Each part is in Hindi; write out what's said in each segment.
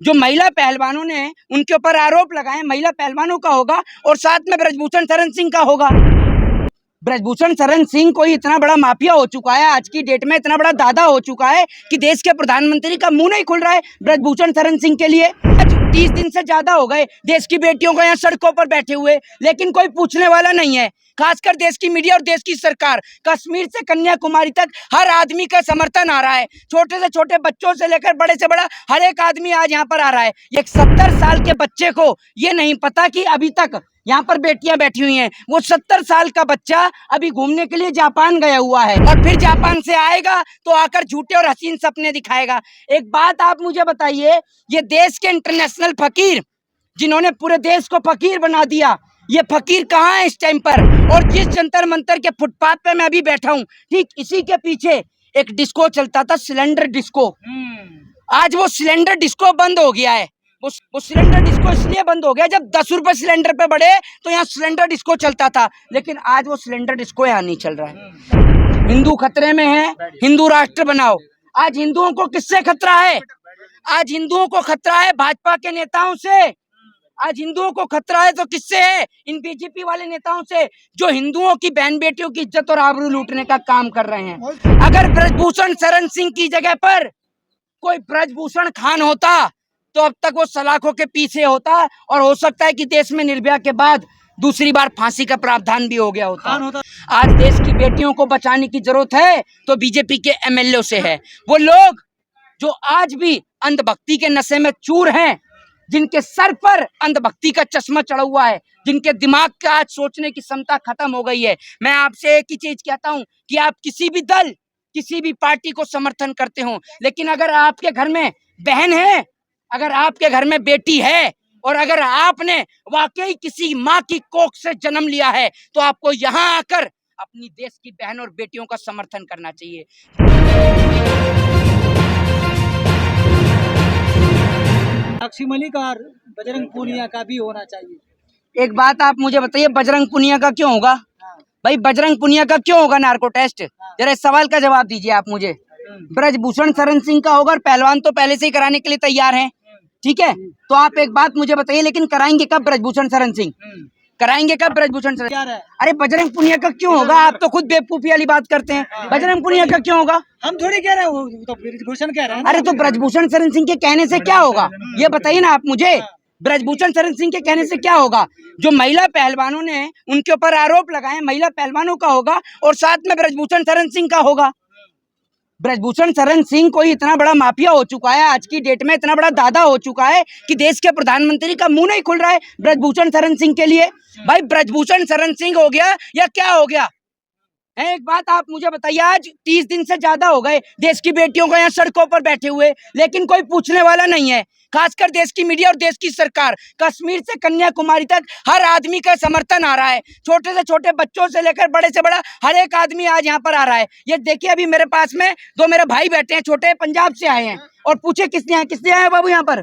जो महिला पहलवानों ने उनके ऊपर आरोप लगाए महिला पहलवानों का होगा और साथ में ब्रजभूषण शरण सिंह का होगा। ब्रजभूषण शरण सिंह कोई इतना बड़ा माफिया हो चुका है, आज की डेट में इतना बड़ा दादा हो चुका है कि देश के प्रधानमंत्री का मुंह नहीं खुल रहा है ब्रजभूषण शरण सिंह के लिए। 30 दिन से ज्यादा हो गए देश की बेटियों को यहाँ सड़कों पर बैठे हुए, लेकिन कोई पूछने वाला नहीं है। खासकर देश की मीडिया और देश की सरकार, कश्मीर से कन्याकुमारी तक हर आदमी का समर्थन आ रहा है। छोटे से छोटे बच्चों से लेकर बड़े से बड़ा हर एक आदमी आज यहाँ पर आ रहा है। एक 70 साल के बच्चे को ये नहीं पता कि अभी तक यहाँ पर बेटियां बैठी हुई हैं। वो 70 साल का बच्चा अभी घूमने के लिए जापान गया हुआ है और फिर जापान से आएगा तो आकर झूठे और हसीन सपने दिखाएगा। एक बात आप मुझे बताइए, ये देश के इंटरनेशनल फकीर जिन्होंने पूरे देश को फकीर बना दिया, ये फकीर कहाँ है इस टाइम पर? और जिस जंतर मंतर के फुटपाथ पे मैं अभी बैठा हूँ, ठीक इसी के पीछे एक डिस्को चलता था, सिलेंडर डिस्को। आज वो सिलेंडर डिस्को बंद हो गया है। वो सिलेंडर डिस्को इसलिए बंद हो गया, जब 10 रुपए सिलेंडर पे बढ़े तो यहाँ सिलेंडर डिस्को चलता था, लेकिन आज वो सिलेंडर डिस्को यहाँ नहीं चल रहा है। हिंदू खतरे में है, हिंदू राष्ट्र बनाओ। आज हिंदुओं को किससे खतरा है? आज हिंदुओं को खतरा है भाजपा के नेताओं से। आज हिंदुओं को खतरा है तो किससे है? इन बीजेपी वाले नेताओं से, जो हिंदुओं की बहन बेटियों की इज्जत और आबरू लूटने का काम कर रहे हैं। अगर ब्रजभूषण शरण सिंह की जगह पर कोई ब्रजभूषण खान होता तो अब तक वो सलाखों के पीछे होता और हो सकता है कि देश में निर्भया के बाद दूसरी बार फांसी का प्रावधान भी हो गया होता। आज देश की बेटियों को बचाने की जरूरत है तो बीजेपी के एमएलए से है। वो लोग जो आज भी अंधभक्ति के नशे में चूर हैं, जिनके सर पर अंधभक्ति का चश्मा चढ़ा हुआ है, जिनके दिमाग का आज सोचने की क्षमता खत्म हो गई है। मैं आपसे एक ही चीज कहता हूं कि आप किसी भी दल, किसी भी पार्टी को समर्थन करते हो, लेकिन अगर आपके घर में बहन है, अगर आपके घर में बेटी है और अगर आपने वाकई किसी माँ की कोख से जन्म लिया है तो आपको यहाँ आकर अपनी देश की बहन और बेटियों का समर्थन करना चाहिए। साक्षी मलिक और बजरंग पूनिया का भी होना चाहिए। एक बात आप मुझे बताइए, बजरंग पूनिया का क्यों होगा? भाई बजरंग पूनिया का क्यों होगा नार्को टेस्ट? जरा इस सवाल का जवाब दीजिए आप मुझे। ब्रजभूषण शरण सिंह का होगा और पहलवान तो पहले से ही कराने के लिए तैयार हैं, ठीक है? तो आप एक बात मुझे बताइए, लेकिन कराएंगे कब ब्रजभूषण शरण सिंह? कराएंगे कब ब्रजभूषण शरण? अरे बजरंग पूनिया का क्यों होगा? आप तो खुद बेवकूफी वाली बात करते हैं। बजरंग पूनिया का क्यों होगा? हम थोड़ी कह रहे हैं, तो ब्रजभूषण कह रहे हैं। अरे तो ब्रजभूषण शरण सिंह के कहने से क्या होगा, ये बताइए ना आप मुझे। ब्रजभूषण शरण सिंह के कहने से क्या होगा? जो महिला पहलवानों ने उनके ऊपर आरोप लगाए महिला पहलवानों का होगा और साथ में ब्रजभूषण शरण सिंह का होगा। ब्रजभूषण शरण सिंह कोई इतना बड़ा माफिया हो चुका है, आज की डेट में इतना बड़ा दादा हो चुका है कि देश के प्रधानमंत्री का मुंह नहीं खुल रहा है ब्रजभूषण शरण सिंह के लिए। भाई ब्रजभूषण शरण सिंह हो गया या क्या हो गया है? एक बात आप मुझे बताइए, आज 30 दिन से ज्यादा हो गए देश की बेटियों को यहाँ सड़कों पर बैठे हुए, लेकिन कोई पूछने वाला नहीं है। खासकर देश की मीडिया और देश की सरकार, कश्मीर से कन्याकुमारी तक हर आदमी का समर्थन आ रहा है। छोटे से छोटे बच्चों से लेकर बड़े से बड़ा हर एक आदमी आज यहाँ पर आ रहा है। ये देखिए, अभी मेरे पास में 2 मेरे भाई बैठे हैं, छोटे, पंजाब से आए हैं। और पूछे किस लिए आए? किस लिए आए बाबू यहाँ पर?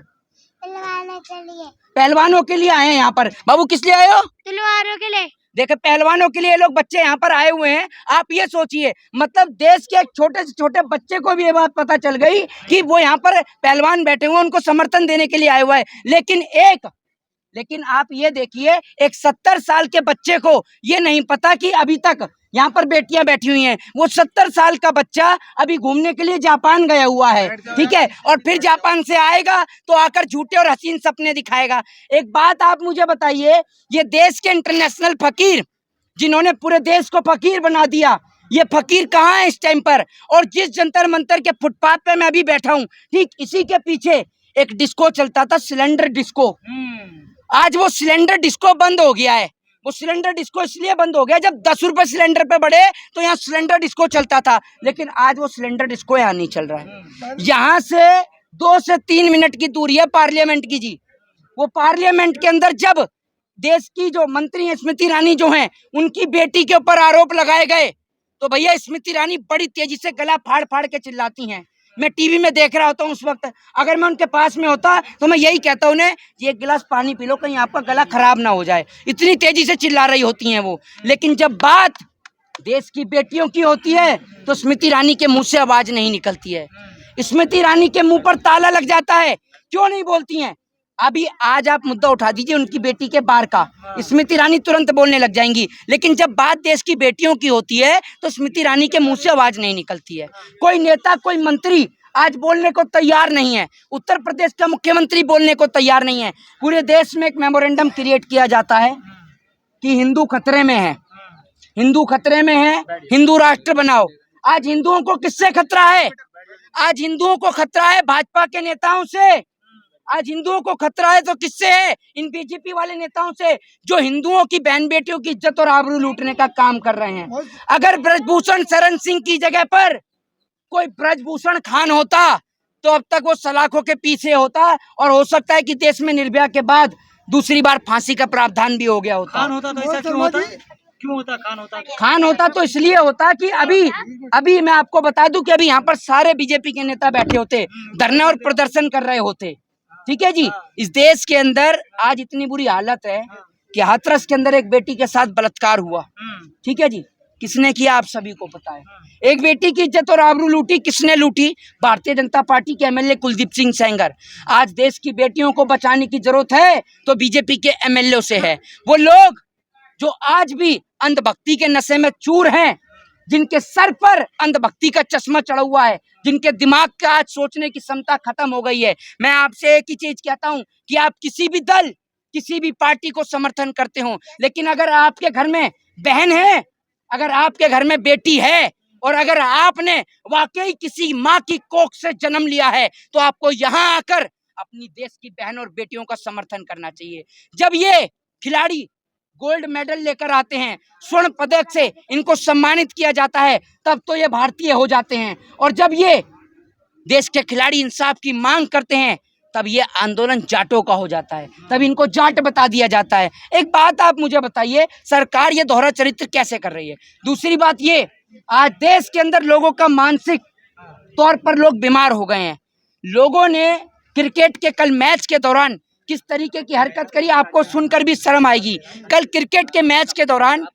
पहलवानों के लिए। पहलवानों के लिए आए हैं यहाँ पर। बाबू किस लिए आए हो? तलवारों के लिए। देखे, पहलवानों के लिए लोग बच्चे यहाँ पर आए हुए हैं। आप ये सोचिए, मतलब देश के एक छोटे से छोटे बच्चे को भी ये बात पता चल गई कि वो यहाँ पर पहलवान बैठे हुए, उनको समर्थन देने के लिए आए हुआ है। लेकिन आप ये देखिए, एक 70 साल के बच्चे को ये नहीं पता कि अभी तक यहाँ पर बेटियां बैठी हुई हैं। वो 70 साल का बच्चा अभी घूमने के लिए जापान गया हुआ है, ठीक है? और फिर जापान से आएगा तो आकर झूठे और हसीन सपने दिखाएगा। एक बात आप मुझे बताइए, ये देश के इंटरनेशनल फकीर जिन्होंने पूरे देश को फकीर बना दिया, ये फकीर कहाँ है इस टाइम पर? और जिस जंतर मंतर के फुटपाथ पे मैं अभी बैठा हूँ, ठीक इसी के पीछे एक डिस्को चलता था, सिलेंडर डिस्को। आज वो सिलेंडर डिस्को बंद हो गया है। वो सिलेंडर डिस्को इसलिए बंद हो गया, जब 10 रुपए सिलेंडर पे बढ़े तो यहाँ सिलेंडर डिस्को चलता था, लेकिन आज वो सिलेंडर डिस्को यहाँ नहीं चल रहा है। यहाँ से 2 से 3 मिनट की दूरी है पार्लियामेंट की जी। वो पार्लियामेंट के अंदर जब देश की जो मंत्री है स्मृति ईरानी जो हैं, उनकी बेटी के ऊपर आरोप लगाए गए तो भैया स्मृति ईरानी बड़ी तेजी से गला फाड़ फाड़ के चिल्लाती हैं। मैं टीवी में देख रहा होता हूँ उस वक्त, अगर मैं उनके पास में होता तो मैं यही कहता हूँ उन्हें, एक गिलास पानी पी लो, कहीं आपका गला खराब ना हो जाए। इतनी तेजी से चिल्ला रही होती हैं वो। लेकिन जब बात देश की बेटियों की होती है तो स्मृति ईरानी के मुंह से आवाज नहीं निकलती है। स्मृति ईरानी के मुंह पर ताला लग जाता है क्यों नहीं बोलती हैं? अभी आज आप मुद्दा उठा दीजिए उनकी बेटी के बार का, स्मृति ईरानी तुरंत बोलने लग जाएंगी, लेकिन जब बात देश की बेटियों की होती है तो स्मृति ईरानी के मुंह से आवाज नहीं निकलती है। कोई नेता, कोई मंत्री आज बोलने को तैयार नहीं है। उत्तर प्रदेश का मुख्यमंत्री बोलने को तैयार नहीं है। पूरे देश में एक मेमोरेंडम क्रिएट किया जाता है कि हिंदू खतरे में है, हिंदू खतरे में है, हिंदू राष्ट्र बनाओ। आज हिंदुओं को किससे खतरा है? आज हिंदुओं को खतरा है भाजपा के नेताओं से। आज हिंदुओं को खतरा है तो किससे है? इन बीजेपी वाले नेताओं से, जो हिंदुओं की बहन बेटियों की इज्जत और आबरू लूटने का काम कर रहे हैं। अगर ब्रजभूषण शरण सिंह की जगह पर कोई ब्रजभूषण खान होता तो अब तक वो सलाखों के पीछे होता, और हो सकता है कि देश में निर्भया के बाद दूसरी बार फांसी का प्रावधान भी हो गया होता। खान होता तो ऐसा क्यों होता? क्यों होता खान होता तो? खान होता तो इसलिए होता कि अभी मैं आपको बता दूं कि अभी यहाँ पर सारे बीजेपी के नेता बैठे होते, धरना और प्रदर्शन कर रहे होते। ठीक है जी। इस देश के अंदर आज इतनी बुरी हालत है कि हाथरस के अंदर एक बेटी के साथ बलात्कार हुआ। ठीक है जी। किसने किया आप सभी को पता है। एक बेटी की इज्जत और आबरू लूटी, किसने लूटी? भारतीय जनता पार्टी के एमएलए कुलदीप सिंह सेंगर। आज देश की बेटियों को बचाने की जरूरत है तो बीजेपी के एमएलए से है। वो लोग जो आज भी अंधभक्ति के नशे में चूर हैं, जिनके सर पर अंधभक्ति का चश्मा चढ़ा हुआ है, जिनके दिमाग का आज सोचने की क्षमता खत्म हो गई है। मैं आपसे एक ही चीज कहता हूं कि आप किसी भी दल, किसी भी पार्टी को समर्थन करते हो, लेकिन अगर आपके घर में बहन है, अगर आपके घर में बेटी है, और अगर आपने वाकई किसी माँ की कोख से जन्म लिया है, तो आपको यहाँ आकर अपनी देश की बहन और बेटियों का समर्थन करना चाहिए। जब ये खिलाड़ी गोल्ड मेडल लेकर आते हैं, स्वर्ण पदक से इनको सम्मानित किया जाता है, तब तो ये भारतीय हो जाते हैं। और जब ये देश के खिलाड़ी इंसाफ की मांग करते हैं, तब ये आंदोलन जाटों का हो जाता है, तब इनको जाट बता दिया जाता है। एक बात आप मुझे बताइए, सरकार ये दोहरा चरित्र कैसे कर रही है? दूसरी बात ये, आज देश के अंदर लोगों का मानसिक तौर पर लोग बीमार हो गए हैं। लोगों ने क्रिकेट के कल मैच के दौरान किस तरीके की हरकत करी, आपको सुनकर भी शर्म आएगी। कल क्रिकेट के मैच के दौरान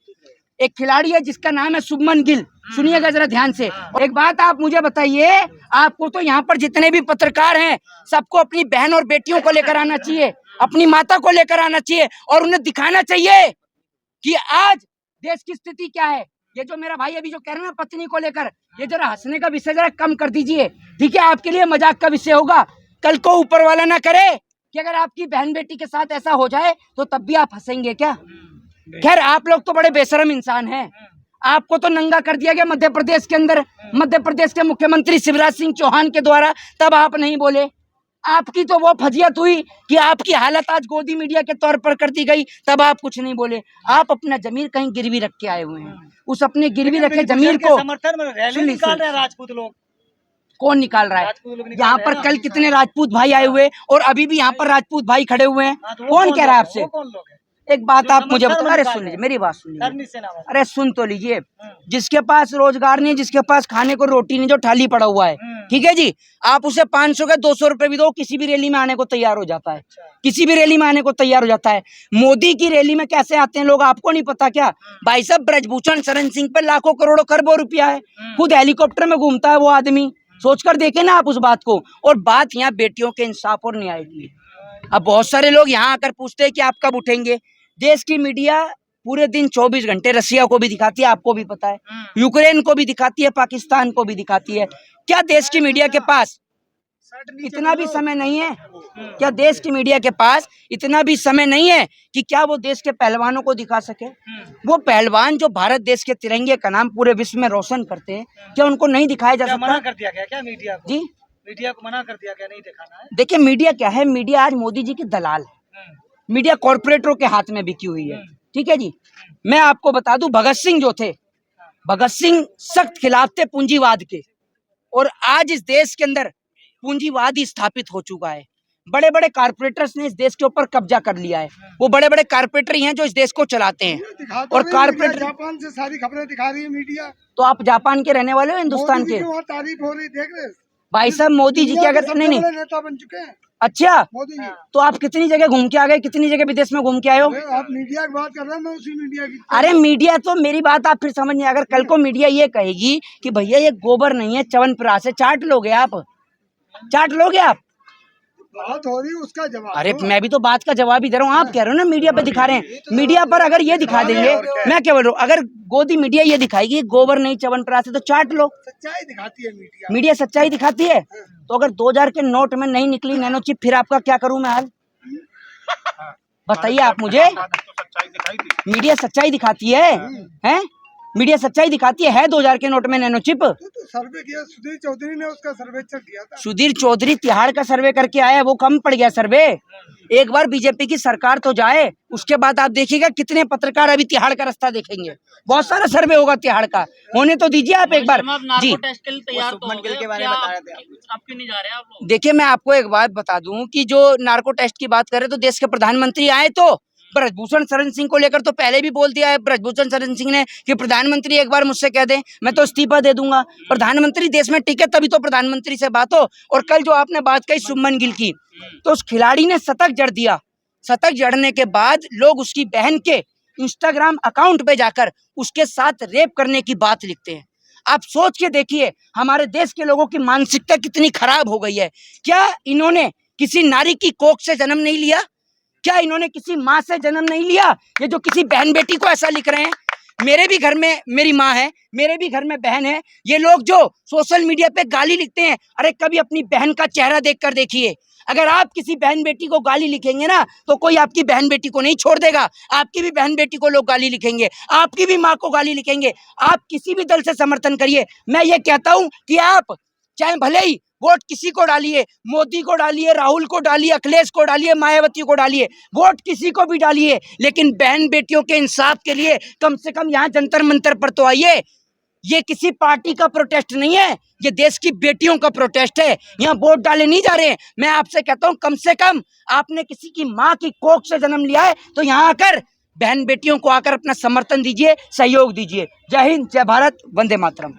एक खिलाड़ी है जिसका नाम है शुभमन गिल, सुनिएगा जरा ध्यान से। एक बात आप मुझे बताइए, आपको तो यहाँ पर जितने भी पत्रकार हैं, सबको अपनी बहन और बेटियों को लेकर आना चाहिए, अपनी माता को लेकर आना चाहिए, और उन्हें दिखाना चाहिए कि आज देश की स्थिति क्या है। ये जो मेरा भाई अभी जो कह रहे हैं ना पत्नी को लेकर, ये जरा हंसने का विषय जरा कम कर दीजिए, ठीक है? आपके लिए मजाक का विषय होगा, कल को ऊपर वाला ना करे कि अगर आपकी बहन बेटी के साथ ऐसा हो जाए तो तब भी आप हंसेंगे क्या? खैर, आप लोग तो बड़े बेशरम इंसान हैं। आपको तो नंगा कर दिया गया मध्य प्रदेश के अंदर, मध्य प्रदेश के मुख्यमंत्री शिवराज सिंह चौहान के द्वारा, तब आप नहीं बोले। आपकी तो वो फजियत हुई कि आपकी हालत आज गोदी मीडिया के तौर पर कर दी गई, तब आप कुछ नहीं बोले। आप अपना जमीर कहीं गिरवी रख के आए हुए हैं, उस अपने गिरवी रखे जमीर को समर्थन में रैली निकाल रहे हैं राजपूत लोग। कौन निकाल रहा है? यहाँ पर कल कितने राजपूत भाई आए हुए, और अभी भी यहाँ पर राजपूत भाई खड़े हुए हैं। कौन कह रहा है आपसे? एक बात आप मुझे बताओ, अरे सुन लीजिए मेरी बात, सुन लीजिए, अरे सुन तो लीजिए। जिसके पास रोजगार नहीं, जिसके पास खाने को रोटी नहीं, जो थाली पड़ा हुआ है, ठीक है जी, आप उसे 500 के 200 रुपए भी दो, किसी भी रैली में आने को तैयार हो जाता है, किसी भी रैली में आने को तैयार हो जाता है। मोदी की रैली में कैसे आते हैं लोग, आपको नहीं पता क्या? भाई साहब, ब्रजभूषण शरण सिंह पे लाखों करोड़ों खरबों रुपया है, खुद हेलीकॉप्टर में घूमता है वो आदमी, सोचकर देखे ना आप उस बात को। और बात यहाँ बेटियों के इंसाफ और न्याय की। अब बहुत सारे लोग यहाँ आकर पूछते हैं कि आप कब उठेंगे। देश की मीडिया पूरे दिन 24 घंटे रसिया को भी दिखाती है, आपको भी पता है, यूक्रेन को भी दिखाती है, पाकिस्तान को भी दिखाती है। क्या देश की मीडिया के पास इतना भी समय नहीं है? क्या देश की मीडिया के पास इतना भी समय नहीं है कि क्या वो देश के पहलवानों को दिखा सके? वो पहलवान जो भारत देश के तिरंगे का नाम पूरे विश्व में रोशन करते हैं, क्या उनको नहीं दिखाया जा सकता? मना कर दिया गया क्या मीडिया को? जी, मीडिया को मना कर दिया गया, नहीं दिखाना है। देखिए, मीडिया क्या है? मीडिया आज मोदी जी की दलाल है, मीडिया कॉर्पोरेटरों के हाथ में बिकी हुई है। ठीक है जी। मैं आपको बता दूं, भगत सिंह जो थे, भगत सिंह सख्त खिलाफ थे पूंजीवाद के, और आज इस देश के अंदर पूंजीवाद ही स्थापित हो चुका है। बड़े बड़े कारपोरेटर्स ने इस देश के ऊपर कब्जा कर लिया है। वो बड़े बड़े कारपोरेटर ही हैं जो इस देश को चलाते हैं। और कारपोरेटर, जापान से सारी खबरें दिखा रही है मीडिया। तो आप जापान के रहने वाले हो, हिंदुस्तान के? तारीफ हो रही, देख रहे भाई साहब, मोदी जी क्या करते? नहीं, नेता बन चुके हैं अच्छा, मोदी जी। तो आप कितनी जगह घूम के आ गए, कितनी जगह विदेश में घूम के आए हो? आप मीडिया की बात कर रहे हैं, मैं उसी मीडिया की। अरे मीडिया तो, मेरी बात आप फिर समझ नहीं। अगर कल को मीडिया ये कहेगी कि भैया ये गोबर नहीं है च्यवनप्राश है, चाट लोगे आप? चाट लोगे आप? बात हो रही है, उसका जवाब अरे दो। मैं भी तो बात का जवाब ही दे रहा हूँ, आप कह रहे हो ना मीडिया पे दिखा रहे हैं, मीडिया पर अगर ये दिखा देंगे, मैं क्या बोल रहा हूँ, अगर गोदी मीडिया ये दिखाएगी गोबर नहीं च्यवनप्राश है तो चाट लो, सच्चाई दिखाती है मीडिया। मीडिया सच्चाई दिखाती है। तो अगर 2000 के नोट में नहीं निकली नैनो चिप, फिर आपका क्या करूं मैं हाल, बताइए आप मुझे। मीडिया सच्चाई दिखाती है, हैं? मीडिया सच्चाई दिखाती है 2000 के नोट में नैनो चिप। तो सर्वे किया सुधीर चौधरी ने, उसका सर्वेक्षण किया था। सुधीर चौधरी तिहाड़ का सर्वे करके आया, वो कम पड़ गया सर्वे। एक बार बीजेपी की सरकार तो जाए, उसके बाद आप देखिएगा कितने पत्रकार अभी तिहाड़ का रास्ता देखेंगे। बहुत सारा सर्वे होगा तिहाड़ का, होने तो दीजिए आप एक बार जी। टेस्ट के लिए तैयार तो हो गए, के बारे में बता रहे थे आप क्यों नहीं जा रहे आप लोग? देखिए मैं आपको एक बात बता दूं कि जो नार्को टेस्ट की बात करें तो देश के प्रधानमंत्री आए, तो ब्रजभूषण शरण सिंह को लेकर तो पहले भी बोल दिया है ब्रजभूषण शरण सिंह ने कि प्रधानमंत्री एक बार मुझसे कह दें मैं तो इस्तीफा दे दूंगा। प्रधानमंत्री देश में टिके तभी तो प्रधानमंत्री से बात हो। और कल जो आपने बात कही शुभमन गिल की, तो उस खिलाड़ी ने शतक जड़ दिया, शतक जड़ने के बाद लोग उसकी बहन के इंस्टाग्राम अकाउंट पे जाकर उसके साथ रेप करने की बात लिखते हैं। आप सोच के देखिए हमारे देश के लोगों की मानसिकता कितनी खराब हो गई है। क्या इन्होंने किसी नारी की कोख से जन्म नहीं लिया? क्या इन्होंने किसी माँ से जन्म नहीं लिया? ये जो किसी बहन बेटी को ऐसा लिख रहे हैं। मेरे भी घर में मेरी माँ है, मेरे भी घर में बहन है। ये लोग जो सोशल मीडिया पे गाली लिखते हैं, अरे कभी अपनी बहन का चेहरा देखकर देखिए। अगर आप किसी बहन बेटी को गाली लिखेंगे ना तो कोई आपकी बहन बेटी को नहीं छोड़ देगा, आपकी भी बहन बेटी को लोग गाली लिखेंगे, आपकी भी माँ को गाली लिखेंगे। आप किसी भी दल से समर्थन करिए, मैं ये कहता हूँ कि आप चाहे भले ही वोट किसी को डालिए, मोदी को डालिए, राहुल को डालिए, अखिलेश को डालिए, मायावती को डालिए, वोट किसी को भी डालिए, लेकिन बहन बेटियों के इंसाफ के लिए कम से कम यहाँ जंतर मंतर पर तो आइए। ये किसी पार्टी का प्रोटेस्ट नहीं है, ये देश की बेटियों का प्रोटेस्ट है। यहाँ वोट डाले नहीं जा रहे हैं। मैं आपसे कहता हूँ कम से कम आपने किसी की माँ की कोख से जन्म लिया है तो यहाँ आकर बहन बेटियों को आकर अपना समर्थन दीजिए, सहयोग दीजिए। जय हिंद, जय भारत, वंदे मातरम।